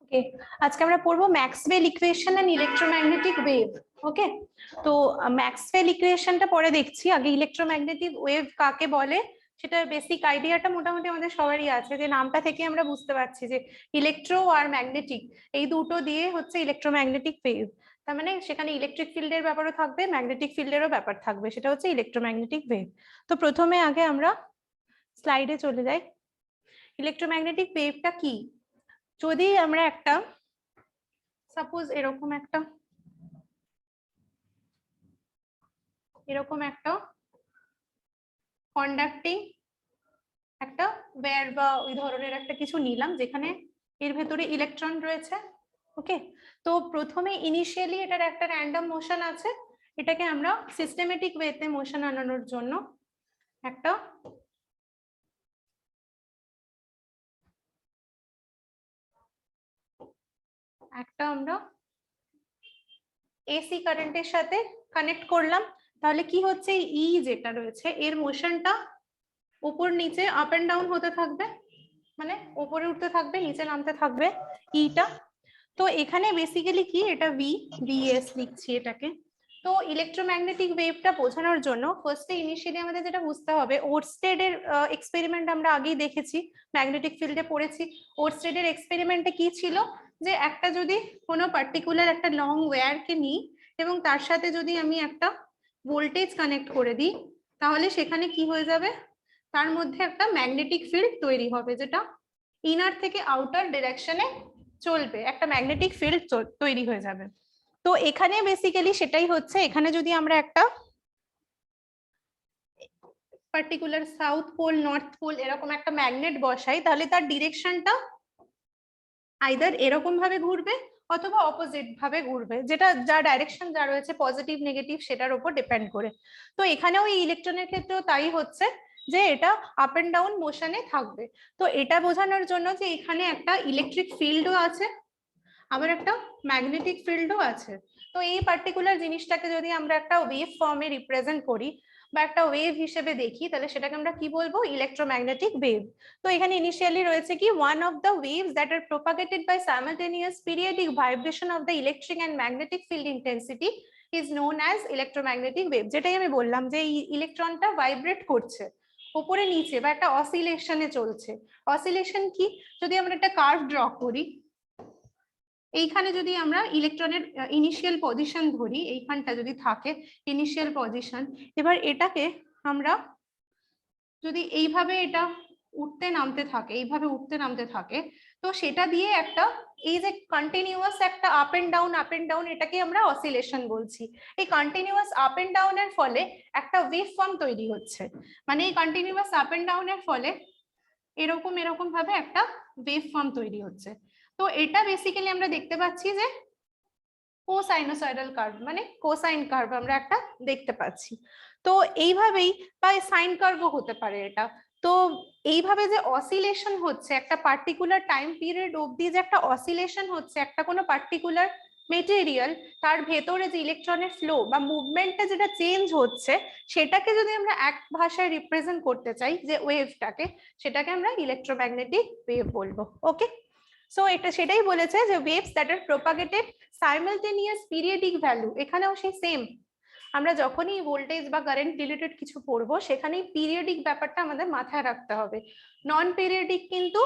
ওকে, আজকে আমরা পড়বো Maxwell equation and electromagnetic wave. Okay, তো ম্যাক্সওয়েল ইকুয়েশনটা পরে দেখছি, আগে ইলেকট্রোম্যাগনেটিক ওয়েভ কাকে বলে সেটার বেসিক আইডিয়াটা মোটামুটি আমাদের সবারই আছে, যে নামটা থেকে আমরা বুঝতে পারছি যে ইলেকট্রো আর ম্যাগনেটিক এই দুটো দিয়ে হচ্ছে ইলেকট্রোম্যাগনেটিক ওয়েভ। তার মানে সেখানে ইলেকট্রিক ফিল্ডের ব্যাপারও থাকবে, ম্যাগনেটিক ফিল্ডেরও ব্যাপার থাকবে, সেটা হচ্ছে ইলেকট্রোম্যাগনেটিক ওয়েভ। তো প্রথমে আগে আমরা স্লাইডে চলে যাই। ইলেকট্রোম্যাগনেটিক ওয়েভটা কি? যদি আমরা একটা সাপোজ এরকম একটা কন্ডাক্টিং একটা ওয়্যার বা ওই ধরনের একটা কিছু নিলাম, যেখানে এর ভেতরে ইলেকট্রন রয়েছে। ওকে, তো প্রথমে ইনিশিয়ালি এটার একটা র্যান্ডম মোশন আছে, এটাকে আমরা সিস্টেমেটিক ওয়েতে মোশন আনানোর জন্য একটা আমরা এসি কারেন্টের সাথে কানেক্ট করলাম। তাহলে কি হচ্ছে, ই যেটা রয়েছে এর মোশনটা উপর নিচে আপ এন্ড ডাউন হতে থাকবে, মানে উপরে উঠতে থাকবে, নিচে নামতে থাকবে ইটা। তো এখানে বেসিক্যালি কি, এটা ভিএস লিখছি এটাকে। তো ইলেকট্রোম্যাগনেটিক ওয়েভটা বোঝানোর জন্য ফার্স্টে ইনিশিয়ালি আমাদের যেটা বুঝতে হবে, ওরস্টেডের এক্সপেরিমেন্ট আমরা আগেই দেখেছি, ম্যাগনেটিক ফিল্ডে পড়েছি। ওরস্টেডের এক্সপেরিমেন্টে কি ছিল, যে একটা যদি কোনো পার্টিকুলার একটা লং ওয়্যারকে নিই এবং তার সাথে যদি আমি একটা ভোল্টেজ কানেক্ট করে দিই, তাহলে সেখানে কি হয়ে যাবে, তার মধ্যে একটা ম্যাগনেটিক ফিল্ড তৈরি হবে, যেটা ইনার থেকে আউটার ডিরেকশনে চলবে, একটা ম্যাগনেটিক ফিল্ড তৈরি হয়ে যাবে। তো এখানে বেসিক্যালি সেটাই হচ্ছে, এখানে যদি আমরা একটা particular south pole north pole এরকম একটা ম্যাগনেট বসাই, তাহলে তার ডিরেকশনটা আইদার এরকম ভাবে ঘুরবে অথবা অপোজিট ভাবে ঘুরবে, যেটা যা ডাইরেকশন যা রয়েছে পজিটিভ নেগেটিভ সেটার উপর ডিপেন্ড করে। তো এখানেও এই ইলেকট্রনের ক্ষেত্রেও তাই হচ্ছে, যে এটা আপ এন্ড ডাউন মোশনে থাকবে। তো এটা বোঝানোর জন্য যে এখানে একটা ইলেকট্রিক ফিল্ডও আছে, আবার একটা ম্যাগনেটিক ফিল্ডও আছে। তো এই পার্টিকুলার জিনিসটাকে যদি আমরা একটা ওয়েভ ফর্মে রিপ্রেজেন্ট করি বা একটা ওয়েভ হিসেবে দেখি, তাহলে সেটাকে আমরা কি বলবো, ইলেকট্রোম্যাগনেটিক ওয়েভ। তো এখানে ইনিশিয়ালি রয়েছে কি, one of the waves that are propagated by simultaneous periodic vibration of the electric and magnetic field intensity is known as electromagnetic wave. যেটাই আমি বললাম যে এই ইলেকট্রনটা ভাইব্রেট করছে উপরে নিচে বা একটা অসিলেশনে চলছে। অসিলেশন কি, যদি আমরা একটা কার্ভ ড্র করি, এইখানে যদি আমরা ইলেকট্রনের ইনিশিয়াল পজিশন ধরি, এইখানটা যদি থাকে ইনিশিয়াল পজিশন, এবার এটাকে আমরা যদি এইভাবে এটা উঠতে নামতে থাকে, এইভাবে উঠতে নামতে থাকে, তো সেটা দিয়ে একটা এই যে কন্টিনিউয়াস একটা আপ এন্ড ডাউন, এটাকে আমরা অসিলেশন বলছি। এই কন্টিনিউয়াস আপ এন্ড ডাউনের ফলে একটা ওয়েভ ফর্ম তৈরি হচ্ছে, মানে এই কন্টিনিউয়াস আপ এন্ড ডাউনের ফলে এরকম ভাবে একটা ওয়েভ ফর্ম তৈরি হচ্ছে। তো এটা বেসিক্যালি আমরা দেখতে পাচ্ছি যে কোসাইনোসয়েডাল কার্ভ, মানে কোসাইন কার্ভ আমরা একটা দেখতে পাচ্ছি। তো এইভাবেই বা সাইন কার্ভও হতে পারে এটা। তো এইভাবে যে অসিলেশন হচ্ছে একটা পার্টিকুলার টাইম পিরিয়ড অবধি, যে একটা অসিলেশন হচ্ছে একটা কোনো পার্টিকুলার মেটেরিয়াল, তার ভেতরে যে ইলেকট্রনের ফ্লো বা মুভমেন্টটা যেটা চেঞ্জ হচ্ছে, সেটাকে যদি আমরা এক ভাষায় রিপ্রেজেন্ট করতে চাই, যে ওয়েভটাকে, সেটাকে আমরা ইলেকট্রোম্যাগনেটিক ওয়েভ বলবো। ওকে, সো এটা সেটাই বলেছে যে waves that are propagated simultaneous periodic value, এখানেও সেই সেম, আমরা যখনই ভোল্টেজ বা কারেন্ট রিলেটেড কিছু পড়বো সেখানেই পিরিয়ডিক ব্যাপারটা আমাদের মাথায় রাখতে হবে, নন পিরিয়ডিক কিন্তু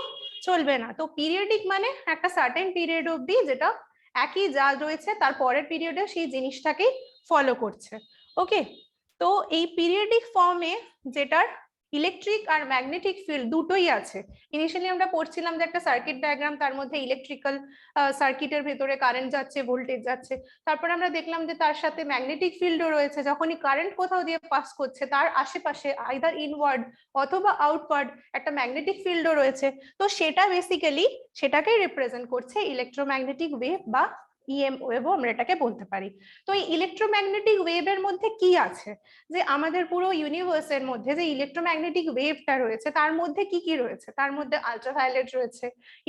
চলবে না। তো পিরিয়ডিক মানে একটা সার্টেন পিরিয়ড অবধি, যেটা একই যা রয়েছে তার পরের পিরিয়ডে সেই জিনিসটাকেই ফলো করছে। ওকে, তো এই পিরিয়ডিক ফর্মে যেটার ইলেকট্রিক আর ম্যাগনেটিক ফিল্ড দুটোই আছে। ইনিশিয়ালি আমরা পড়ছিলাম যে একটা সার্কিট ডায়াগ্রাম, তার মধ্যে ইলেকট্রিক্যাল সার্কিটের ভেতরে কারেন্ট যাচ্ছে, ভোল্টেজ যাচ্ছে, তারপরে আমরা দেখলাম যে তার সাথে ম্যাগনেটিক ফিল্ডও রয়েছে, যখনই কারেন্ট কোথাও দিয়ে পাস করছে তার আশেপাশে আইদার ইনওয়ার্ড অথবা আউটওয়ার্ড একটা ম্যাগনেটিক ফিল্ডও রয়েছে। তো সেটা বেসিক্যালি সেটাকেই রিপ্রেজেন্ট করছে ইলেকট্রোম্যাগনেটিক ওয়েভ বা ইএম ওয়েভও আমরা এটাকে বলতে পারি। তো এই ইলেকট্রোম্যাগনেটিক ওয়েভের মধ্যে কি আছে, যে আমাদের পুরো ইউনিভার্সের মধ্যে যে ইলেকট্রোম্যাগনেটিক ওয়েভটা রয়েছে তার মধ্যে কি কি রয়েছে, তার মধ্যে আল্ট্রাভায়োলেট রয়েছে,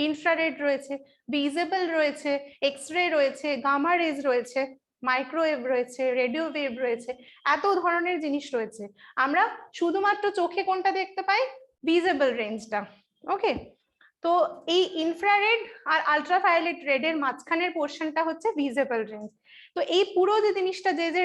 ইনফ্রারেড রয়েছে, ভিজিবল রয়েছে, এক্স রে রয়েছে, গামা রেজ রয়েছে, মাইক্রোওয়েভ রয়েছে, রেডিও ওয়েভ রয়েছে, এত ধরনের জিনিস রয়েছে। আমরা শুধুমাত্র চোখে কোনটা দেখতে পাই, ভিজিবল রেঞ্জটা। ওকে, তো এই ইনফ্রারেড আর আলট্রাভায়োলেট রেড এর মাঝখানের পোর্শনটা হচ্ছে ভিজিবল রেঞ্জ। তো এই পুরো যে জিনিসটা, যে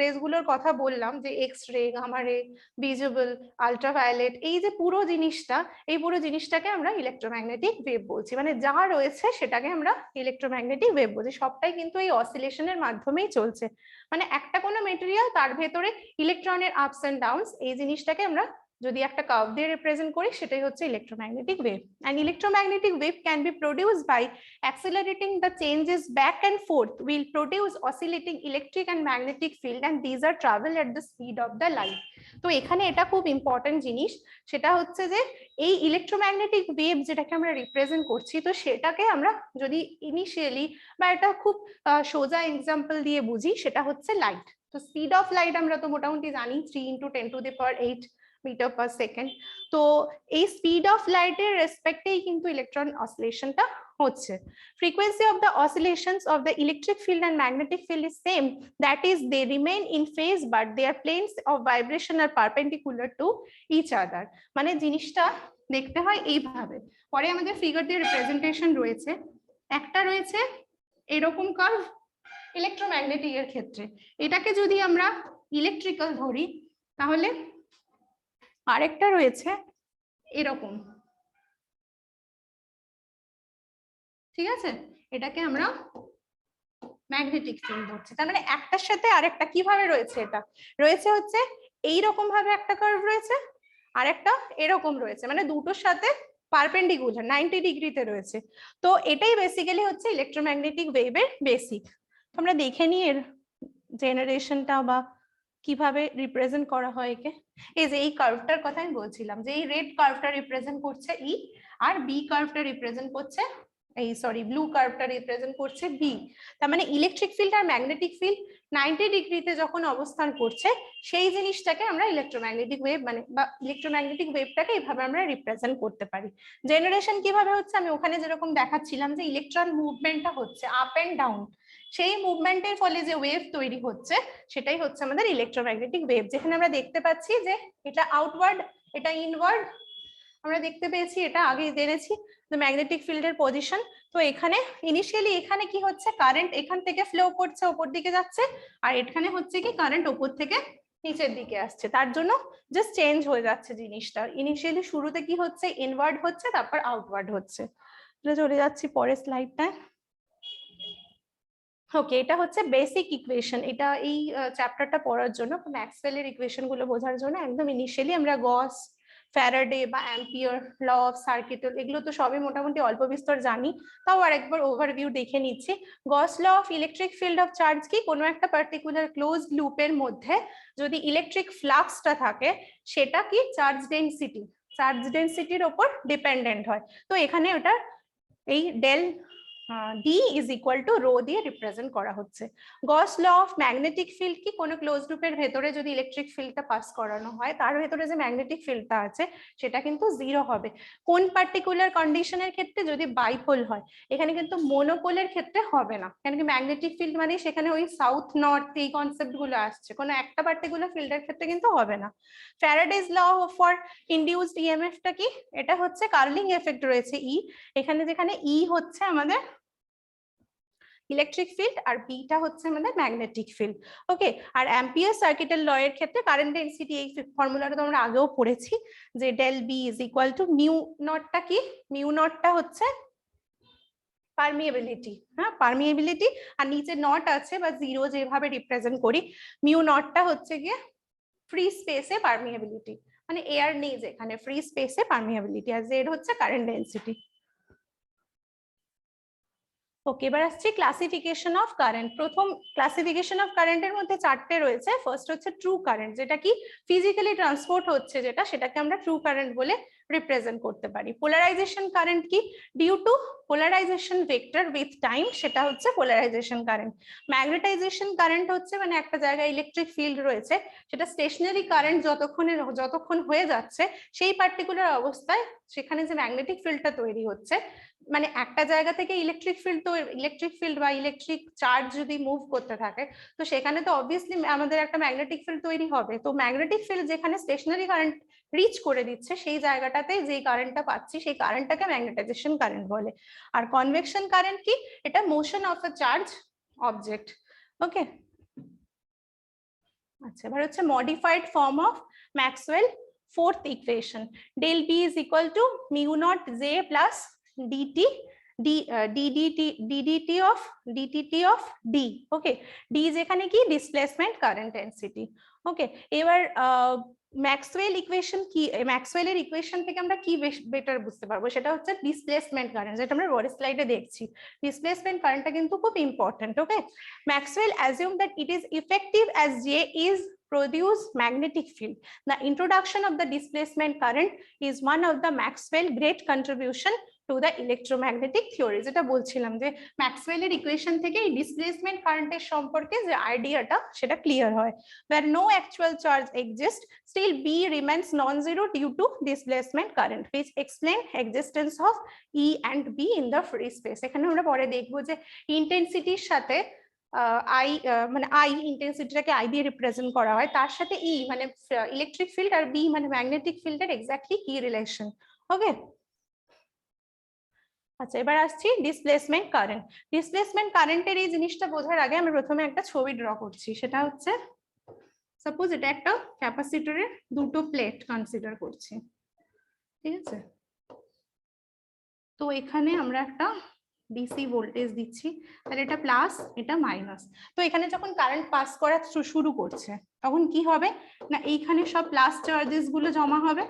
রেজগুলোর কথা বললাম, যে এক্স রে, গামা রে, ভিজিবল, আলট্রাভায়োলেট, এই যে পুরো জিনিসটা, এই পুরো জিনিসটাকে আমরা ইলেকট্রোম্যাগনেটিক ওয়েভ বলছি। মানে যা রয়েছে সেটাকে আমরা ইলেকট্রোম্যাগনেটিক ওয়েভ বলছি। সবটাই কিন্তু এই অসিলেশনের মাধ্যমেই চলছে। মানে একটা কোনো মেটেরিয়াল, তার ভেতরে ইলেকট্রনের আপস এন্ড ডাউনস, এই জিনিসটাকে আমরা যদি একটা কার্ভ দিয়ে রিপ্রেজেন্ট করি, সেটাই হচ্ছে electromagnetic wave. And electromagnetic wave can be produced by accelerating the changes back and forth will produce oscillating electric and magnetic field, and these are travel at the speed of the light. তো এখানে এটা খুব important জিনিস, সেটা হচ্ছে যে এই electromagnetic wave যেটাকে আমরা রিপ্রেজেন্ট করছি, তো সেটাকে আমরা যদি ইনিশিয়ালি বা এটা খুব সোজা এক্সাম্পল দিয়ে বুঝি, সেটা হচ্ছে লাইট। তো স্পিড অফ লাইট আমরা তো মোটামুটি জানি 3 × 10⁸ মিটার পার সেকেন্ড। তো এই স্পিড অফ লাইটের রেসপেক্টেই কিন্তু ইলেকট্রন অসিলেশনটা হচ্ছে। Frequency of the oscillations of the electric field and magnetic field is same, that is they remain in phase but their planes of vibration are perpendicular to each other. মানে জিনিসটা দেখতে হয় এইভাবে। পরে আমাদের ফিগার দিয়ে রিপ্রেজেন্টেশন রয়েছে। একটা রয়েছে এরকম কার্ভ ইলেকট্রোম্যাগনেটিক এর ক্ষেত্রে, এটাকে যদি আমরা ইলেকট্রিক্যাল ধরি, তাহলে আরেকটা রয়েছে এরকম, ঠিক আছে, এটাকে আমরা ম্যাগনেটিক ফিল্ড ধরছি। তার মানে একটার সাথে আরেকটা কিভাবে রয়েছে, এটা রয়েছে হচ্ছে এইরকম ভাবে একটা কার্ভ রয়েছে, আর একটা এরকম রয়েছে, মানে দুটোর সাথে পারপেন্ডিকুলার 90 ডিগ্রিতে রয়েছে। তো এটাই বেসিক্যালি হচ্ছে ইলেকট্রোম্যাগনেটিক ওয়েভের বেসিক। আমরা দেখে নিই এর জেনারেশনটা বা কিভাবে রিপ্রেজেন্ট করা হয় একে। এই যে এই কার্ভটার কথা আমি বলছিলাম, যে এই রেড কার্ভটা রিপ্রেজেন্ট করছে ই, আর বি কার্ভটা রিপ্রেজেন্ট করছে, এই সরি ব্লু কার্ভটা রিপ্রেজেন্ট করছে বি। তার মানে ইলেকট্রিক ফিল্ড আর ম্যাগনেটিক ফিল্ড 90 ডিগ্রিতে যখন অবস্থান করছে, সেই জিনিসটাকে আমরা ইলেকট্রোম্যাগনেটিক ওয়েভ মানে বা ইলেকট্রোম্যাগনেটিক ওয়েভটাকে এইভাবে আমরা রিপ্রেজেন্ট করতে পারি। জেনারেশন কিভাবে হচ্ছে, আমি ওখানে যেরকম দেখাচ্ছিলাম যে ইলেকট্রন মুভমেন্টটা হচ্ছে আপ এন্ড ডাউন, সেই মুভমেন্টের ফলে যে ওয়েভ তৈরি হচ্ছে সেটাই হচ্ছে আমাদের ইলেকট্রোম্যাগনেটিক ওয়েভ। যেখানে আমরা দেখতে পাচ্ছি যে এটা আউটওয়ার্ড, এটা ইনওয়ার্ড, আমরা দেখতে পেয়েছি, এটা আগে জেনেছি যে ম্যাগনেটিক ফিল্ডের পজিশন। তো এখানে ইনিশিয়ালি এখানে কি হচ্ছে, কারেন্ট এখান থেকে ফ্লো করছে, ওপর দিকে যাচ্ছে, আর এখানে হচ্ছে কি কারেন্ট ওপর থেকে নিচের দিকে আসছে, তার জন্য জাস্ট চেঞ্জ হয়ে যাচ্ছে জিনিসটা। ইনিশিয়ালি শুরুতে কি হচ্ছে, ইনওয়ার্ড হচ্ছে, তারপর আউটওয়ার্ড হচ্ছে। চলে যাচ্ছি পরের স্লাইডটায়। ওকে, এটা হচ্ছে বেসিক ইকুয়েশন। এটা এই চ্যাপ্টারটা পড়ার জন্য, ম্যাক্সওয়েলের ইকুয়েশন গুলো বোঝার জন্য একদম ইনিশিয়ালি আমরা গস, ফ্যারাডে বা অ্যাম্পিয়ার, ল অফ সার্কিট, এগুলো তো সবই মোটামুটি অল্প বিস্তর জানি, তাও আরেকবার ওভারভিউ দেখে নিচ্ছি। Gauss law of electric field of charge কি, কোনো একটা পার্টিকুলার ক্লোজড লুপের মধ্যে যদি ইলেকট্রিক ফ্লাক্সটা থাকে, সেটা কি চার্জ ডেনসিটির ওপর ডিপেন্ডেন্ট হয়। তো এখানে ওটা এই del D is equal to rho দিয়ে রিপ্রেজেন্ট করা হচ্ছে। Gauss law of magnetic field কি, কোনো ক্লোজ লুপের ভেতরে যদি ইলেকট্রিক ফিল্ডটা পাস করানো হয়, তার ভেতরে যে ম্যাগনেটিক ফিল্ডটা আছে সেটা কিন্তু জিরো হবে। কোন পার্টিকুলার কন্ডিশনের ক্ষেত্রে, যদি বাইপোল হয়। এখানে কিন্তু মনোপোলের ক্ষেত্রে হবে না, কেন কি ম্যাগনেটিক ফিল্ড মানে সেখানে ওই সাউথ নর্থ এই কনসেপ্ট গুলো আসছে, কোনো একটা পার্টিকুলার ফিল্ডের ক্ষেত্রে কিন্তু হবে না। ফ্যারাডেজ ল ফর ইনডিউসড ইএমএফটা কি, এটা হচ্ছে কার্লিং এফেক্ট রয়েছে ই, এখানে যেখানে ই হচ্ছে আমাদের ইলেকট্রিক ফিল্ড আর বিটা হচ্ছে আমাদের ম্যাগনেটিক ফিল্ড। ওকে, আর অ্যাম্পিয়ার সার্কিটের ল এর ক্ষেত্রে কারেন্ট ডেনসিটি, এই ফর্মুলাটা তো আমরা আগেও পড়েছি, যে del B is equal to mu নটটা কি, মিউ নটটা হচ্ছে পারমিয়েবিলিটি, হ্যাঁ পারমিয়েবিলিটি, আর নিচে নট আছে বা জিরো যেভাবে রিপ্রেজেন্ট করি, মিউ নটটা হচ্ছে গিয়ে ফ্রি স্পেসে পারমিয়েবিলিটি, মানে এয়ার নেই যেখানে, ফ্রি স্পেসে পারমিয়েবিলিটি, আর জেড হচ্ছে কারেন্ট ডেনসিটি। ওকে, এবার আসছে ক্লাসিফিকেশন অফ কারেন্ট। প্রথম ক্লাসিফিকেশন অফ কারেন্টের মধ্যে চারটে রয়েছে। ফার্স্ট হচ্ছে ট্রু কারেন্ট, যেটা কি ফিজিক্যালি ট্রান্সপোর্ট হচ্ছে, সেটাকে আমরা ট্রু কারেন্ট বলে রিপ্রেজেন্ট করতে পারি। পোলারাইজেশন কারেন্ট কি, due to polarization vector with time, সেটা হচ্ছে পোলারাইজেশন কারেন্ট। ম্যাগনেটাইজেশন কারেন্ট হচ্ছে মানে একটা জায়গায় ইলেকট্রিক ফিল্ড রয়েছে, সেটা স্টেশনারি কারেন্ট যতক্ষণ হয়ে যাচ্ছে, সেই পার্টিকুলার অবস্থায় সেখানে যে ম্যাগনেটিক ফিল্ডটা তৈরি হচ্ছে, মানে একটা জায়গা থেকে ইলেকট্রিক ফিল্ড বা ইলেকট্রিক চার্জ যদি মুভ করতে থাকে, তো সেখানে তো অবভিয়াসলি আমাদের একটা ম্যাগনেটিক ফিল্ড তৈরি হবে। তো ম্যাগনেটিক ফিল্ড যেখানে স্টেশনারি কারেন্ট রিচ করে দিচ্ছে, সেই জায়গাটা জায়গাতে যে কারেন্টটা পাচ্ছি সেই কারেন্টটাকে ম্যাগনেটাইজেশন কারেন্ট বলে। আর কনভেকশন কারেন্ট কি? এটা motion of a charge object. Okay, আচ্ছা এবার হচ্ছে modified form of Maxwell fourth equation, del B is equal to mu naught J plus dt ddt of D. Okay, D যেখানে কি displacement current density. ওকে, এবার Maxwell equation কি, ম্যাক্সওয়েলের equation থেকে আমরা কি বেটার বুঝতে পারবো, সেটা হচ্ছে ডিসপ্লেসমেন্ট কারেন্ট, যেটা আমরা পরের স্লাইডে দেখছি। ডিসপ্লেসমেন্ট কারেন্টটা কিন্তু খুব important. Okay, Maxwell assumed that it is effective as J is produce magnetic field. The introduction of the displacement current is one of the Maxwell great contribution to the electromagnetic theory. যেটা বলছিলাম যে ম্যাক্সওয়েলের equation থেকে এই displacement কারেন্টের সম্পর্কে যে আইডিয়াটা সেটা ক্লিয়ার হয়। Where no actual charge exists, still B remains non-zero due to displacement current, which explain existence of E and B in the free space. এখানে আমরা পরে দেখবো যে ইন্টেন্সিটির সাথে আই মানে আই ইন্টেন্সিটিটাকে আই দিয়ে রিপ্রেজেন্ট করা হয়, তার সাথে ই মানে ইলেকট্রিক ফিল্ড আর বি মানে ম্যাগনেটিক ফিল্ডের এক্স্যাক্টলি কি রিলেশন। ওকে, আচ্ছা এবার আসছি ডিসপ্লেসমেন্ট কারেন্ট। ডিসপ্লেসমেন্ট কারেন্টের এই জিনিসটা বোঝার আগে আমি প্রথমে একটা ছবি ড্র করছি। সেটা হচ্ছে সাপোজ এটা একটা ক্যাপাসিটরের দুটো প্লেট কনসিডার করছি, ঠিক আছে? তো এখানে আমরা একটা ডিসি ভোল্টেজ দিচ্ছি, তাহলে এটা প্লাস এটা মাইনাস। তো এখানে যখন কারেন্ট পাস করা শুরু করছে তখন কি হবে না, এইখানে সব প্লাস চার্জেস গুলো জমা হবে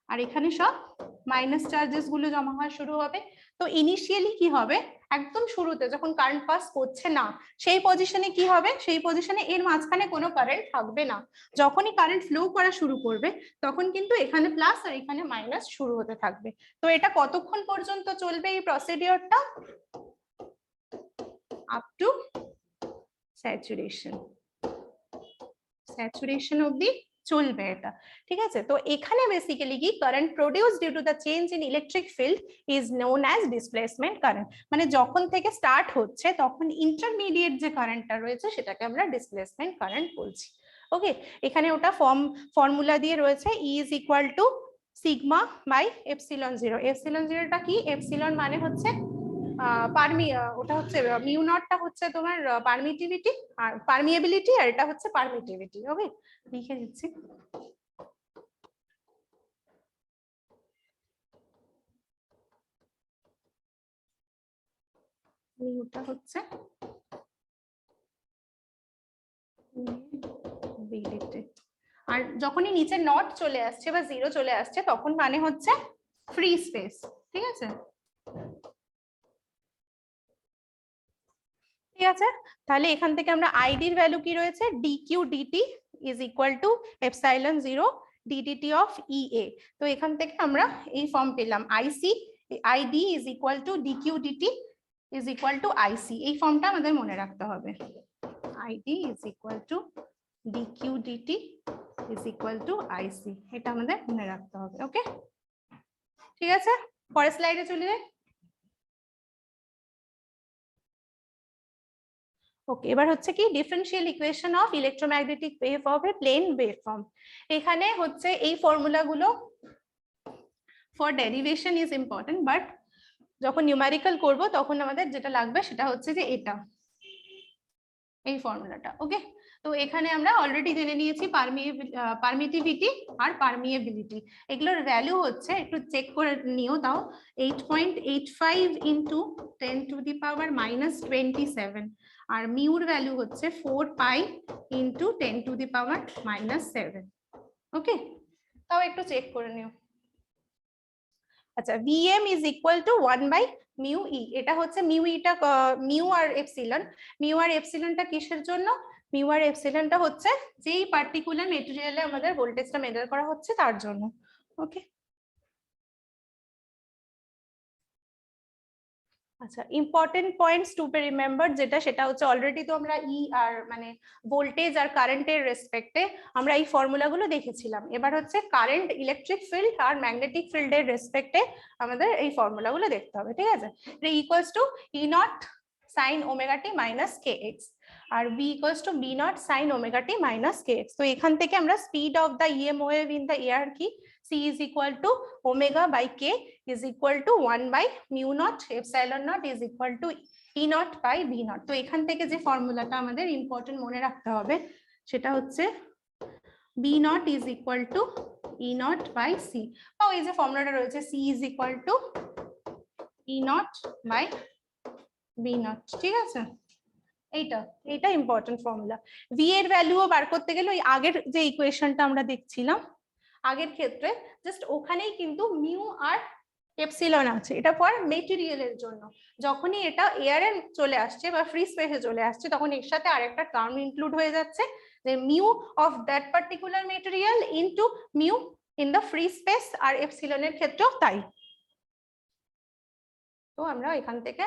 আর এখানে সব মাইনাস চার্জেস গুলো জমা হওয়া শুরু হবে। তো ইনিশিয়ালি কি হবে, একদম শুরুতে যখন কারেন্ট পাস করছে না সেই পজিশনে কি হবে, সেই পজিশনে এর মাঝখানে কোনো কারেন্ট থাকবে না। যখনই কারেন্ট ফ্লো করা শুরু করবে তখন কিন্তু এখানে প্লাস আর এখানে মাইনাস শুরু হতে থাকবে। তো এটা কতক্ষণ পর্যন্ত চলবে এই প্রসিডিওরটা? আপ টু স্যাচুরেশন, স্যাচুরেশন অবধি চলবে এটা, ঠিক আছে? তো এখানে বেসিক্যালি কি current produce due to the change in electric field is known as displacement current. মানে যখন থেকে স্টার্ট হচ্ছে তখন ইন্টারমিডিয়েট যে কারেন্টটা রয়েছে সেটাকে আমরা ডিসপ্লেসমেন্ট কারেন্ট বলছি। ওকে, এখানে ওটা ফর্মুলা দিয়ে রয়েছে E is equal to sigma by epsilon zero. Epsilon জিরোটা কি, এপসিলন মানে হচ্ছে ওটা হচ্ছে মিউ নটটা হচ্ছে তোমার পারমিটিভিটি আর পারমিয়েবিলিটি, আর এটা হচ্ছে পারমিটিভিটি। ওকে, লিখে দিচ্ছি। মিউটা হচ্ছে আর যখনই নিচে নট চলে আসছে বা জিরো চলে আসছে তখন মানে হচ্ছে ফ্রি স্পেস, ঠিক আছে? ঠিক আছে, তাহলে এখান থেকে আমরা আইডির ভ্যালু কি রয়েছে, dq dt is equal to epsilon zero ddt of EA. তো এখান থেকে আমরা এই ফর্ম পেলাম, IC ID is equal to dq dt is equal to IC. এই ফর্মটা আমাদের মনে রাখতে হবে, ID is equal to dq dt is equal to IC, এটা আমাদের মনে রাখতে হবে। ওকে, ঠিক আছে, পরের স্লাইডে চলে যাই। ওকে, এবার হচ্ছে কি differential equation of electromagnetic wave of a plane waveform. এখানে হচ্ছে এই ফর্মুলাগুলো for derivation is important, but যখন নিউমেরিক্যাল করব তখন আমাদের যেটা লাগবে সেটা হচ্ছে যে এটা এই ফর্মুলাটা। ওকে, তো এখানে আমরা অলরেডি জেনে নিয়েছি পারমিটিভিটি আর পারমিয়েবিলিটি, এগুলোর ভ্যালু হচ্ছে একটু চেক করে নিও তাও 8.85 into 10 to the power minus 27, আর মিউর ভ্যালু হচ্ছে 4 pi into 10 to the power minus 7। Okay, তাও একটু চেক করে নিও। আচ্ছা, Vm is equal to 1 by mu e. এটা হচ্ছে মিউ ইটা মিউ আর এপসিলন। মিউ আর এপসিলনটা কিসের জন্য, মিউ আর এপসিলনটা হচ্ছে যেই পার্টিকুলার মেটেরিয়ালে আমাদের ভোল্টেজটা মেজার করা হচ্ছে তার জন্য। ওকে, আচ্ছা important points two B remember যেটা, সেটা হচ্ছে অলরেডি তো আমরা ই আর মানে ভোল্টেজ আর কারেন্টের রেসপেক্টে আমরা এই ফর্মুলাগুলো দেখেছিলাম। এবার হচ্ছে কারেন্ট, ইলেকট্রিক ফিল্ড আর ম্যাগনেটিক ফিল্ডের রেসপেক্টে আমাদের এই ফর্মুলাগুলো দেখতে হবে, ঠিক আছে? এটা equals to E naught sine omega t minus k x. আর b equals to b naught sine omega t minus kx। তো এখান থেকে আমরা speed of the EM wave in the air কি c is equal to omega by k is equal to 1 by mu naught epsilon naught is equal to E naught by B naught. তো এখান থেকে যে ফর্মুলাটা আমাদের important মনে রাখতে হবে সেটা হচ্ছে b naught is equal to E naught by C, বা এই যে ফর্মুলাটা রয়েছে c is equal to E naught by B naught. ঠিক আছে, এইটা ইম্পর্টেন্ট ফর্মুলা। ভি এর ভ্যালুও বার করতে গেলে ওই আগের যে ইকুয়েশনটা আমরা দেখছিলাম আগের ক্ষেত্রে জাস্ট ওখানেই কিন্তু মিউ আর এপসিলন আছে, এটা ফর মেটেরিয়ালের জন্য। যখনই এটা এয়ারে চলে আসছে বা ফ্রি স্পেসে চলে আসছে তখন এর সাথে আরেকটা টার্ম ইনক্লুড হয়ে যাচ্ছে, যে mu of that particular material into mu in the free space, আর এপসিলনের ক্ষেত্রেও তাই। তো আমরা এখান থেকে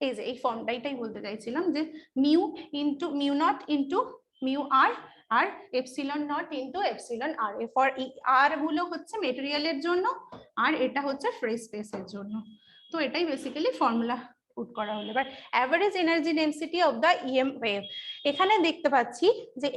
এই যে এই ফর্মটা এটাই বলতে চাইছিলাম যে mu into mu not into mu r আর epsilon not into epsilon r. For r গুলো হচ্ছে মেটেরিয়ালের জন্য আর এটা হচ্ছে ফ্রি স্পেসের জন্য। তো এটাই বেসিক্যালি ফর্মুলা পুট করা হলো। এবার average energy density of the EM wave, এখানে দেখতে পাচ্ছি যে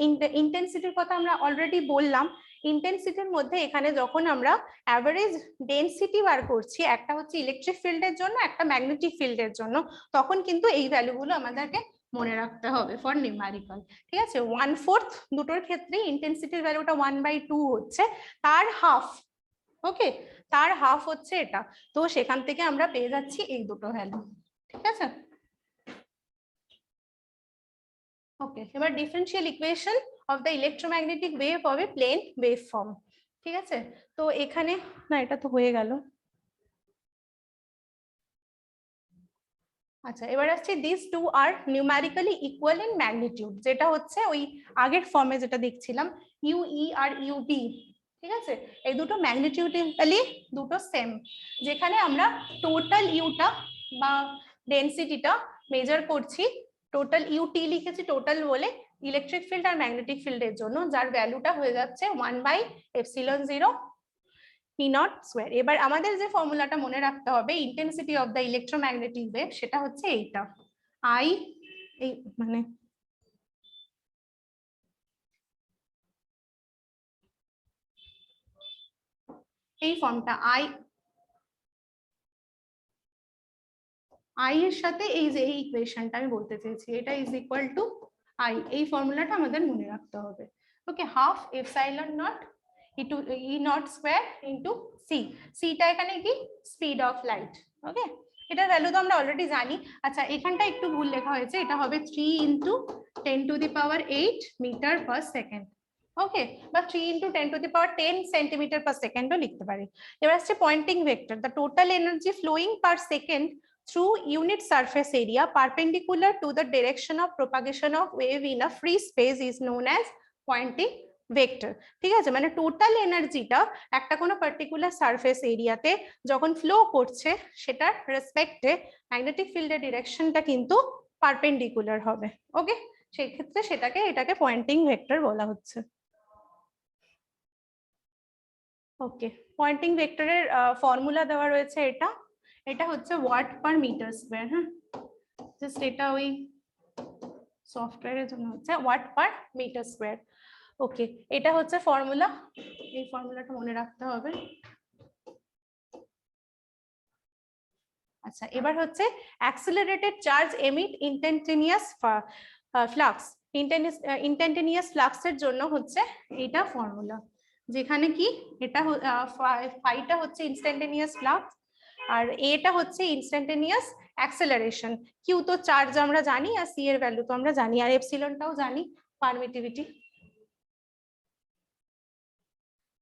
ইন্টেন্সিটির কথা আমরা অলরেডি বললাম। ইন্টেন্সিটির মধ্যে এখানে যখন আমরা অ্যাভারেজ ডেনসিটি বার করছি, একটা হচ্ছে ইলেকট্রিক ফিল্ডের জন্য একটা ম্যাগনেটিক ফিল্ডের জন্য, তখন কিন্তু এই ভ্যালুগুলো আমাদেরকে মনে রাখতে হবে ফর নিউমেরিক্যাল। ঠিক আছে, 1/4 দুটোর ক্ষেত্রে ইন্টেন্সিটির ভ্যালুটা 1/2 হচ্ছে, তার হাফ। ওকে, তার হাফ হচ্ছে এটা। তো সেখান থেকে আমরা পেয়ে যাচ্ছি এই দুটো ভ্যালু। ঠিক আছে, ওকে। এবার differential equation of the electromagnetic wave হবে প্লেন ওয়েভ ফর্ম। ঠিক আছে, তো এখানে না এটা তো হয়ে গেল। আচ্ছা, এবার আসছে this two are numerically equal in magnitude, যেটা হচ্ছে ওই আগের ফর্মে যেটা দেখছিলাম ইউ ই আর ইউ বি। ঠিক আছে, এই দুটো ম্যাগনিটিউডালি দুটো সেম, যেখানে আমরা টোটাল ইউটা বা ডেনসিটিটা মেজার করছি, টোটাল ইউটি লিখেছি টোটাল বলে ইলেকট্রিক ফিল্ড আর ম্যাগনেটিক ফিল্ডের জন্য, যার ভ্যালুটা হয়ে যাচ্ছে 1/ε0 ই নট স্কয়ার। এবার আমাদের যে ফর্মুলাটা মনে রাখতে হবে intensity of the electromagnetic wave, সেটা হচ্ছে এইটা আই, এই মানে এই ফর্মটা আই এর সাথে এই যে এই ইকুয়েশনটা আমি বলতে চেয়েছি, এটা ইজ ইকুয়াল টু আই। এই ফর্মুলাটা আমাদের মনে রাখতে হবে। Okay, half epsilon not E not square into c. সিটা এখানে কি স্পিড অফ লাইট। ওকে, এটার ভ্যালু তো আমরা অলরেডি জানি। আচ্ছা, এখানটা একটু ভুল লেখা হয়েছে, এটা হবে 3 × 10⁸ মিটার পার সেকেন্ড। ওকে, বা 3 × 10⁻10 সেন্টিমিটার পার সেকেন্ডও লিখতে পারি। এবার আসছে Poynting vector, the total energy flowing per second through unit surface area perpendicular to the direction of propagation of wave in a free space is known as pointing vector. ঠিক আছে, মানে total এনার্জিটা একটা কোনো পার্টিকুলার সারফেস এরিয়াতে যখন flow করছে সেটার রেসপেক্টে ম্যাগনেটিক ফিল্ডের ডিরেকশনটা কিন্তু পারপেন্ডিকুলার হবে। ওকে, সেই ক্ষেত্রে এটাকে পয়েন্টিং ভেক্টর বলা হচ্ছে। ওকে, পয়েন্টিং ভেক্টরের ফর্মুলা দেওয়া রয়েছে, এটা হচ্ছে ওয়াট পার মিটার স্কয়ার। হ্যাঁ, জাস্ট এটা ওই সফটওয়্যারের জন্য হচ্ছে ওয়াট পার মিটার স্কয়ার। ওকে, এটা হচ্ছে ফর্মুলা, এই ফর্মুলাটা মনে রাখতে হবে। আচ্ছা, এবার হচ্ছে accelerated charge emit instantaneous flux. Instantaneous ফ্লাক্সের জন্য হচ্ছে এইটা ফর্মুলা, যেখানে কি এটা ফাইটা হচ্ছে ইনস্ট্যান্টেনিয়াস ফ্লাক্স আর এটা হচ্ছে ইনস্ট্যান্টেনিয়াস অ্যাক্সেলারেশন। কিউ তো চার্জ আমরা জানি, আর সি এর ভ্যালু তো আমরা জানি, আর এপসিলনটাও জানি, পারমিটিভিটি।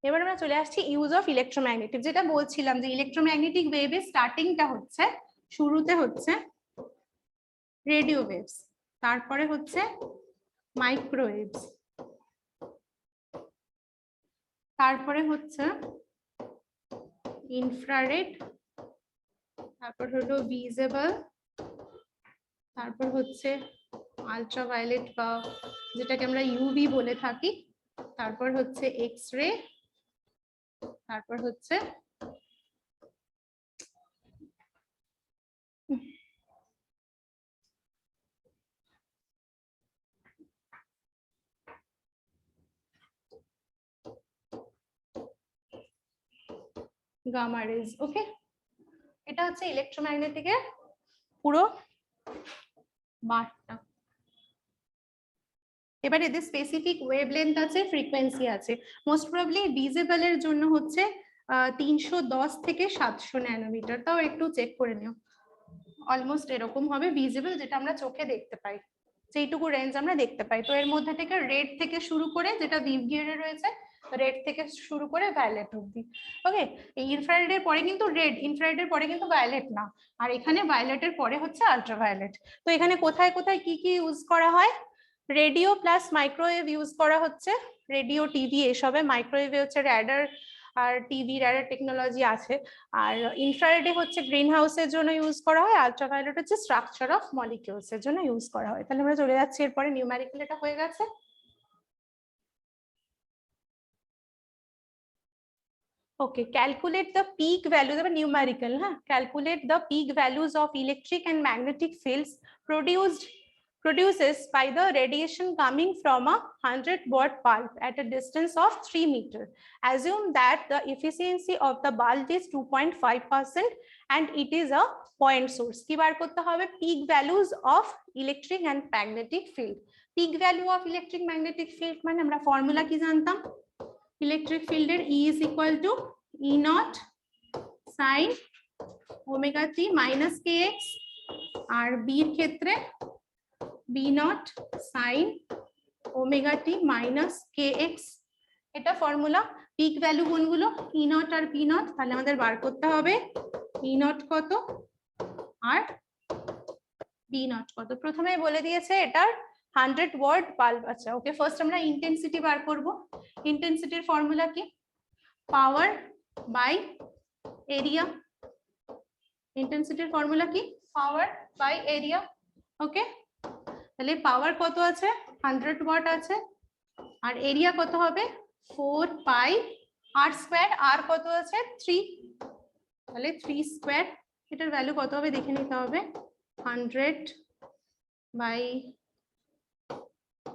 এবার আমরা চলে আসছি ইউজ অফ ইলেকট্রোম্যাগনেটিক, যেটা বলছিলাম যে ইলেকট্রোম্যাগনেটিক ওয়েভের স্টার্টিংটা হচ্ছে, শুরুতে হচ্ছে রেডিও ওয়েভস, তারপরে হচ্ছে মাইক্রোওয়েভস, তারপরে হচ্ছে ইনফ্রারেড, তারপর হলো ভিজিবল, তারপর হচ্ছে আলট্রাভায়োলেট বা যেটাকে আমরা ইউভি বলে থাকি, তারপর হচ্ছে এক্স রে, তারপর হচ্ছে গামা রেজ। ওকে, এটা হচ্ছে ইলেকট্রোম্যাগনেটিকের পুরো বার্তা। এবার এদের স্পেসিফিক ওয়েভলেন্থ আছে, ফ্রিকোয়েন্সি আছে। মোস্ট প্রবাবলি ভিজিবল এর জন্য হচ্ছে 310 থেকে 700 ন্যানোমিটার, তাও একটু চেক করে নিও। অলমোস্ট এরকম হবে ভিজিবল, যেটা আমরা চোখে দেখতে পাই, সেইটুকু রেঞ্জ আমরা দেখতে পাই। তো এর মধ্যে থেকে রেড থেকে শুরু করে, যেটা ভিভ গিয়ারে রয়েছে, রেড থেকে শুরু করে ভায়োলেট অব্দি। ওকে, এই ইনফ্রারেডের পরে কিন্তু রেড, ইনফ্রারেডের পরে কিন্তু ভায়োলেট না, আর এখানে ভায়োলেটের পরে হচ্ছে আল্ট্রাভায়োলেট। তো এখানে কোথায় কোথায় কি কি ইউজ করা হয়? রেডিও প্লাস মাইক্রোওয়েভ ইউজ করা হচ্ছে, রেডিও, টিভি এসবে। মাইক্রোওয়েভে হচ্ছে র্যাডার আর টিভি র্যাডার টেকনোলজি আছে। আর ইনফ্রারেডে হচ্ছে গ্রিন হাউসের জন্য ইউজ করা হয়, আল্ট্রাভায়োলেট হচ্ছে স্ট্রাকচার অফ মলিকিউলস এর জন্য ইউজ করা হয়। তাহলে আমরা চলে যাচ্ছি এরপরে, নিউমেরিক্যাল এটা হয়ে গেছে। Okay, calculate the peak values of numerical, calculate the peak values of electric and magnetic fields produces by the radiation coming from a 100-watt bulb at a distance of 3 meters. Assume that the efficiency of the bulb is 2.5% and it is a point source. কি বার করতে হবে? Peak values of electric and magnetic field. Peak value of electric magnetic field মানে আমরা formula কি জানতাম? Electric ফিল্ডের E is equal to E naught sin omega t minus kx, R B এর ক্ষেত্রে B naught sin omega t minus kx। এটা formula. Pick value কোনগুলো? E naught আর P naught। তাহলে আমাদের বার করতে হবে E naught কত আর B naught কত। প্রথমেই বলে দিয়েছে এটার 100-ওয়াট বাল্ব। আচ্ছা, ওকে, ফার্স্ট আমরা ইন্টেন্সিটি বার করব। ইন্টেন্সিটির ফর্মুলা কি? Power by area. ইন্টেন্সিটির ফর্মুলা কি? Power by area. ওকে, তাহলে পাওয়ার কত আছে? 100 ওয়াট আছে, আর এরিয়া কত হবে? 4 পাই আর স্কয়ার। আর কত আছে? 3, তাহলে 3 স্কয়ার। এটার ভ্যালু কত হবে দেখে নিতে হবে। 100 বাই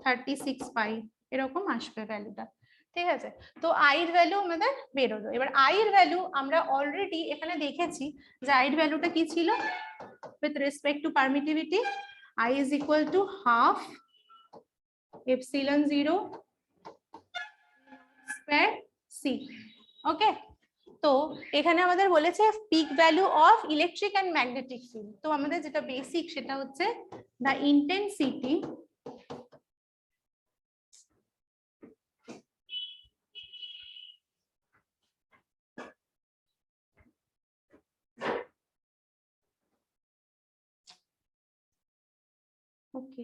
36 পাই, এরকম আসবে ভ্যালুটা। ঠিক আছে, তো আই এর ভ্যালু আমাদের বেরোলো। এবার আই এর ভ্যালু আমরা অলরেডি এখানে দেখেছি যে আই এর ভ্যালুটা কি ছিল with respect to permittivity. I is equal to half epsilon 0 square c. Okay, তো এখানে আমাদের বলেছে peak value of electric and magnetic field. তো আমাদের যেটা বেসিক সেটা হচ্ছে দ্য ইন্টেন্সিটি ওকে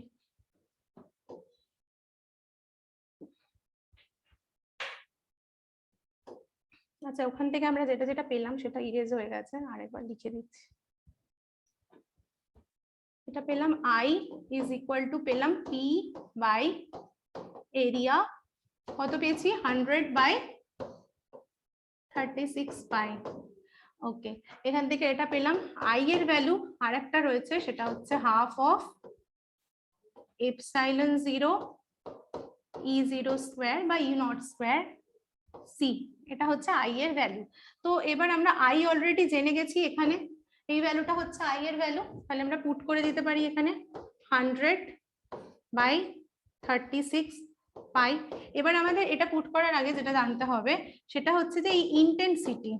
আচ্ছা, ওখান থেকে আমরা যেটা যেটা পেলাম সেটা ইরেজ হয়ে গেছে, আরেকবার লিখে দিচ্ছি। এটা পেলাম আই ইজ ইকুয়াল টু পেলাম পি বাই এরিয়া, কত পেয়েছি? 100 বাই 36 পাই। ওকে, এখান থেকে এটা পেলাম। আই এর ভ্যালু আর একটা রয়েছে, সেটা হচ্ছে half of epsilon 0 E0 square বা E নট স্কয়ার সি। এটা হচ্ছে আই এর ভ্যালু। তো এবার আমরা আই অলরেডি জেনে গেছি, এখানে এই ভ্যালুটা হচ্ছে আই এর ভ্যালু। তাহলে আমরা পুট করে দিতে পারি এখানে 100 বাই 36 পাই। এবার আমাদের এটা পুট করার আগে যেটা জানতে হবে সেটা হচ্ছে যে এই intensity,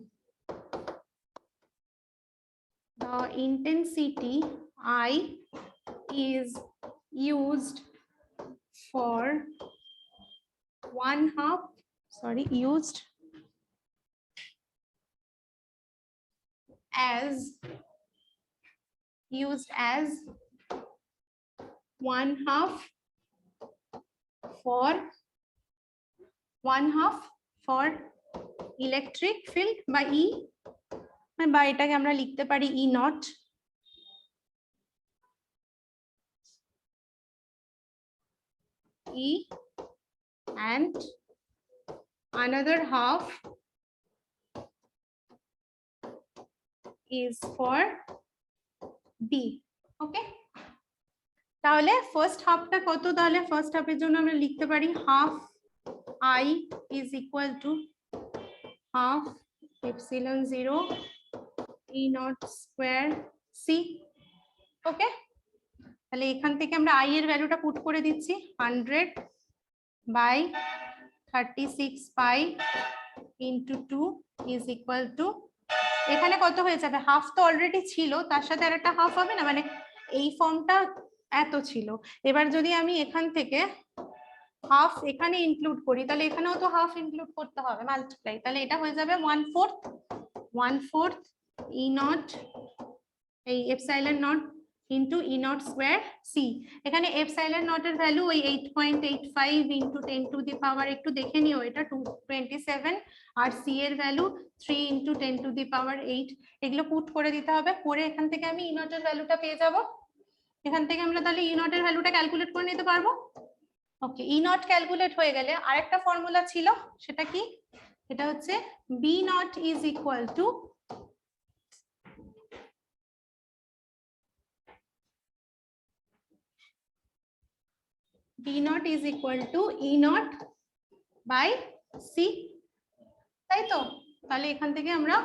the intensity I is used for used as 1/2 for electric field by E, বা এটাকে আমরা লিখতে পারি E naught E, and another half is for B. ওকে, তাহলে ফার্স্ট হাফটা কত? তাহলে ফার্স্ট হাফের জন্য আমরা লিখতে পারি half I is equal to half epsilon 0 E naught square C. ওকে, তাহলে এখান থেকে আমরা I এর ভ্যালুটা পুট করে দিচ্ছি 100 by 36 pi into 2 is equal to, এখানে কত হয়ে যাবে, হাফ তো অলরেডি ছিল, তার সাথে আর একটা হাফ হবে না, মানে এই ফর্মটা এত ছিল। এবার যদি আমি এখান থেকে হাফ এখানে ইনক্লুড করি, তাহলে এখানেও তো হাফ ইনক্লুড করতে হবে, মাল্টিপ্লাই, তাহলে এটা হয়ে যাবে 1/4 E naught এই epsilon naught into E naught square C. এখানে এপসাইলন নটের ভ্যালু ওই 8.85 ইন্টু 10 টু দি পাওয়ার, একটু দেখে নিও, এটা 227, আর সি এর ভ্যালু 3 ইন্টু 10 টু দি পাওয়ার 8। এগুলো পুট করে দিতে হবে, করে এখান থেকে আমি ই নটের ভ্যালুটা পেয়ে যাব। এখান থেকে আমরা তাহলে ই নটের ভ্যালুটা ক্যালকুলেট করে নিতে পারবো। ওকে, ই নট ক্যালকুলেট হয়ে গেলে আরেকটা ফর্মুলা ছিল, সেটা কি, এটা হচ্ছে B naught is equal to B naught is equal to E naught by C, তাই তো? তাহলে এখান থেকে আমরা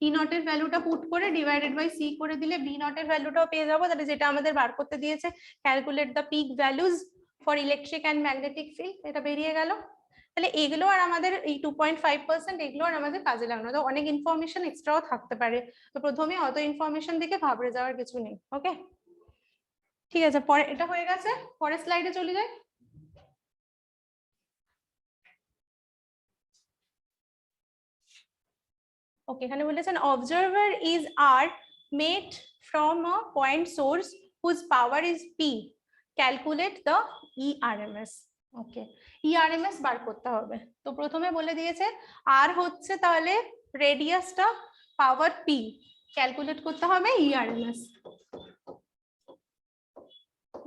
E naught এর ভ্যালুটা পুট করে ডিভাইডেড বাই C করে দিলে B naught এর ভ্যালুটাও পেয়ে যাবো, তাহলে যেটা আমাদের বার করতে দিয়েছে calculate the peak values for electric and magnetic field, এটা বেরিয়ে গেল। তাহলে এগুলো আর আমাদের এই 2.5% এগুলো আর আমাদের কাজে লাগানো, তো অনেক ইনফরমেশন এক্সট্রাও থাকতে পারে, তো প্রথমে অত ইনফরমেশন দেখে ঘাবড়ে যাওয়ার কিছু নেই। ওকে, ঠিক আছে, পরে এটা হয়ে গেছে, পরের স্লাইডে চলে যাই। ওকে, এখানে বলেছেন observer is r made from a point source whose power is P, calculate the ERMS. Okay, ERMS বার করতে হবে, তো প্রথমে বলে দিয়েছে আর হচ্ছে তাহলে রেডিয়াসটা, পাওয়ার পি, ক্যালকুলেট করতে হবে ERMS.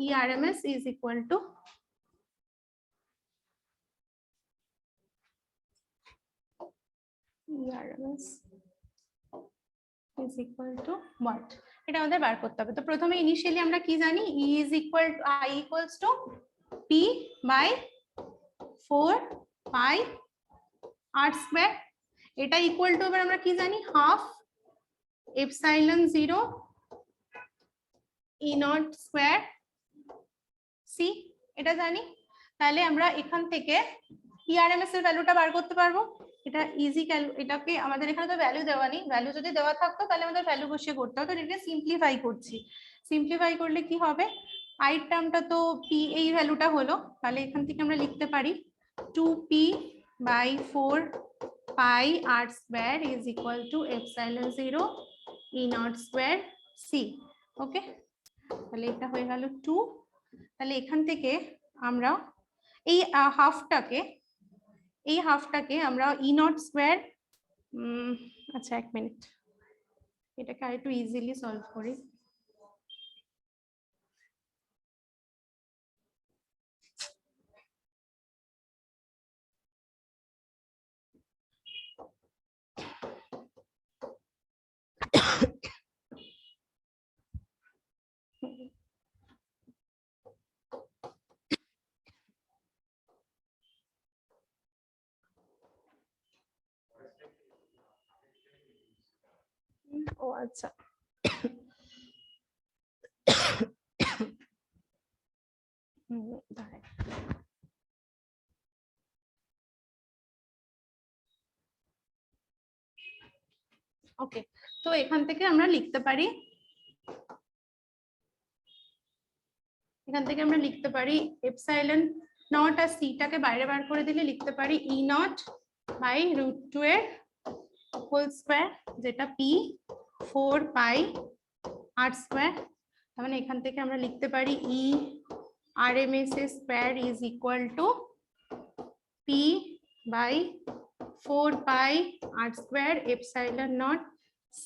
ERMS is equal to ERMS is equal to what, এটা আমাদের বার করতে হবে। তো প্রথমে ইনিশিয়ালি আমরা কি জানি, E is equal to I equals to P by 4 pi r square, এটা ইকুয়াল টু, এবার আমরা কি জানি, half epsilon 0 E naught square C, এটা জানি। তাহলে আমরা এখান থেকে ইআরএমএস এর ভ্যালুটা বার করতে পারবো, এটা ইজি এটাকে আমাদের এখানে তো ভ্যালু দেওয়া নেই, ভ্যালু যদি দেওয়া থাকতো তাহলে আমাদের ভ্যালু বসিয়ে করতে হতো, এটা সিম্পলিফাই করছি। সিম্পলিফাই করলে কি হবে, আই টার্মটা তো পি, এই ভ্যালুটা হলো, তাহলে এখান থেকে আমরা লিখতে পারি 2p by 4 pi r square is equal to epsilon 0 e naught square c। ওকে, তাহলে এটা হয়ে গেল 2। তাহলে এখান থেকে আমরা এই হাফটাকে আমরা ই নট স্কোয়ার, আচ্ছা এক মিনিট, এটাকে আরেকটু ইজিলি সলভ করি। ও আচ্ছা, ওকে, তো এখান থেকে আমরা লিখতে পারি, এপসাইলন নট আর সিটাকে বাইরে বার করে দিলে লিখতে পারি ই নট বাই √2 এর হোল স্কয়ার, যেটা পি 4 পাই r স্কয়ার। তাহলে এখান থেকে আমরা লিখতে পারি E RMS square is equal to P by 4 pi r square epsilon naught c,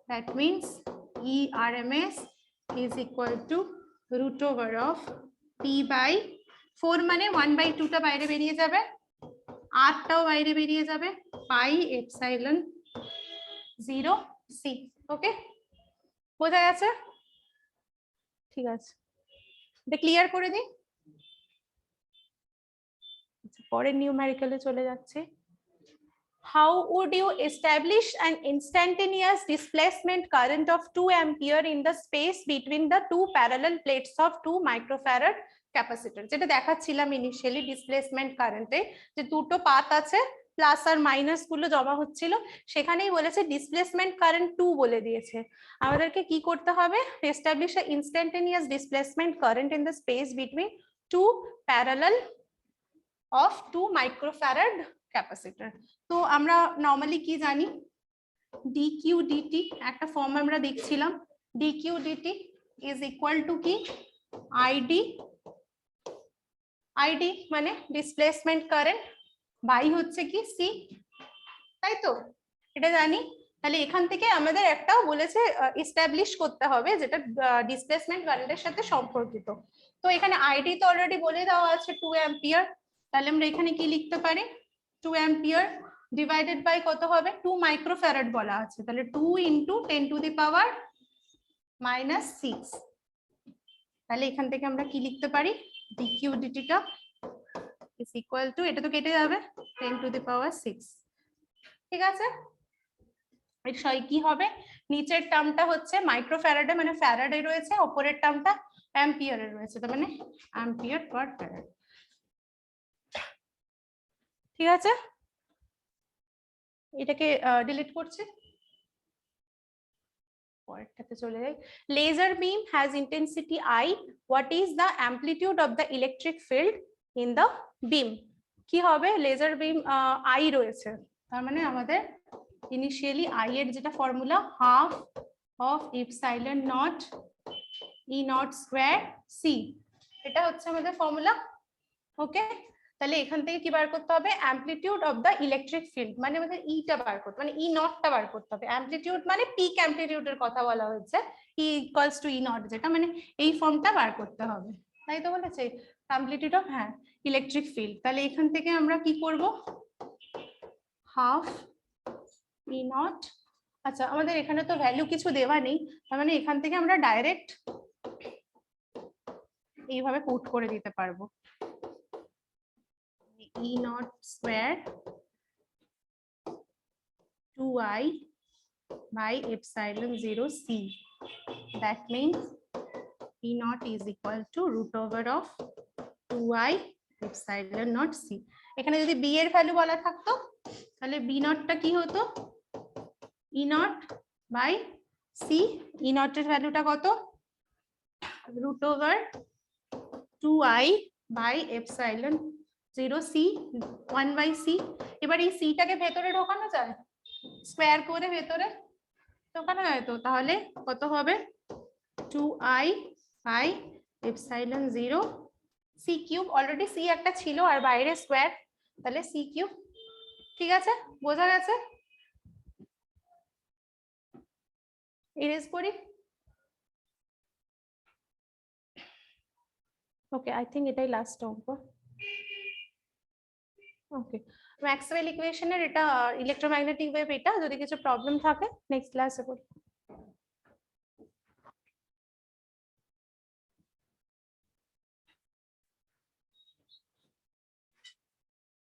that means E RMS is equal to √over of p by 4, মানে 1/2 টা বাইরে বেরিয়ে যাবে, r টাও বাইরে বেরিয়ে যাবে, pi epsilon 0 c। ওকে, বোঝা গেছে? ঠিক আছে, এটা ক্লিয়ার করে দিই। পরের নিউমেরিক্যালে চলে যাচ্ছে। how would you establish an instantaneous displacement current of 2 ampere in the space between the two parallel plates of 2 microfarad capacitor? যেটা দেখাচ্ছিলাম ইনিশিয়ালি ডিসপ্লেসমেন্ট কারেন্টে, যে দুটো পাথ আছে, প্লাস আর মাইনাস গুলো জমা হচ্ছিল, সেখানেই বলেছে ডিসপ্লেসমেন্ট কারেন্ট 2 বলে দিয়েছে। আমাদেরকে কি করতে হবে? Establish a instantaneous displacement current in the space between 2 parallel of 2 microfarad capacitor। তো আমরা নরমালি কি জানি, dq dt একটা ফর্ম আমরা দেখছিলাম, dq dt is equal to কি id মানে ডিসপ্লেসমেন্ট কারেন্ট বাই হচ্ছে কি c, তাই তো এটা জানি। তাহলে এখান থেকে আমাদের একটাও বলেছে এস্টাবলিশ করতে হবে যেটা ডিসপ্লেসমেন্ট কারেন্টের সাথে সম্পর্কিত। তো এখানে আইডি তো অলরেডি বলে দেওয়া আছে 2 অ্যাম্পিয়ার, তাহলে আমরা এখানে কি লিখতে পারি, 2 অ্যাম্পিয়ার ডিভাইডেড বাই কত হবে, 2 মাইক্রোফ্যারাড বলা আছে, তাহলে 2 × 10⁻⁻6। তাহলে এখান থেকে আমরা কি লিখতে পারি, dq dt টা ইজ ইকুয়াল টু, এটা তো কেটে যাবে, 10⁻6। ঠিক আছে, কি হবে, নিচের টার্মটা হচ্ছে মাইক্রোফ্যারাডে মানে ফ্যারাডে রয়েছে, উপরের টার্মটা অ্যাম্পিয়ারে রয়েছে, তার মানে অ্যাম্পিয়ার পার ফ্যারাড। ঠিক আছে, এটাকে ডিলিট করছি, পরেরটাতে চলে যাই। Laser beam has intensity I, what is the amplitude of the electric field in the beam? কি হবে, লেজার বিম I রয়েছে, তার মানে আমাদের ইনিশিয়ালি I এর যেটা formula, half of epsilon not E not square C, এটা হচ্ছে আমাদের ফর্মুলা। ওকে, তাহলে এখান থেকে কি বার করতে হবে, amplitude of the electric field, মানে আমাদের ইটা বার করতে, মানে ই নটটা বার করতে হবে। অ্যামপ্লিটিউড মানে পিক অ্যামপ্লিটিউডের কথা বলা হচ্ছে, ই ইকুয়ালস টু ই নট, যেটা মানে এই ফর্মটা বার করতে হবে, তাই তো বলেছে অ্যামপ্লিটিউড অফ, হ্যাঁ, ইলেকট্রিক ফিল্ড। তাহলে এখান থেকে আমরা কি করব, হাফ ই নট, আচ্ছা আমাদের এখানে তো ভ্যালু কিছু দেওয়া নেই, তার মানে এখান থেকে আমরা ডাইরেক্ট এইভাবে পুট করে দিতে পারবো, E naught square 2I by epsilon 0 C. That means E naught is equal to root over of 2I epsilon naught C. এখানে যদি B এর ভ্যালু বলা থাকতো তাহলে B নটটা কি হতো, E naught by C। E naught এর ভ্যালুটা কত, root over 2I by epsilon 0 C 1 by C। এবার এই C টাকে ভেতরে ঢোকানো যায়, স্কোয়ার করে ভেতরে ঢোকানো যায় তো, তাহলে কত হবে, 2I by epsilon 0 C cube, already C একটা ছিল আর বাইরে স্কোয়ার, তাহলে C কিউব। ঠিক আছে, বোঝা গেছে, ইরেজ করি। ওকে, আই থিঙ্ক এটাই লাস্ট অঙ্ক। ওকে, ম্যাক্সওয়েল ইকুয়েশনের এটা ইলেকট্রোম্যাগনেটিক ওয়েভ, এটা যদি কিছু প্রবলেম থাকে নেক্সট ক্লাসে পড়ি।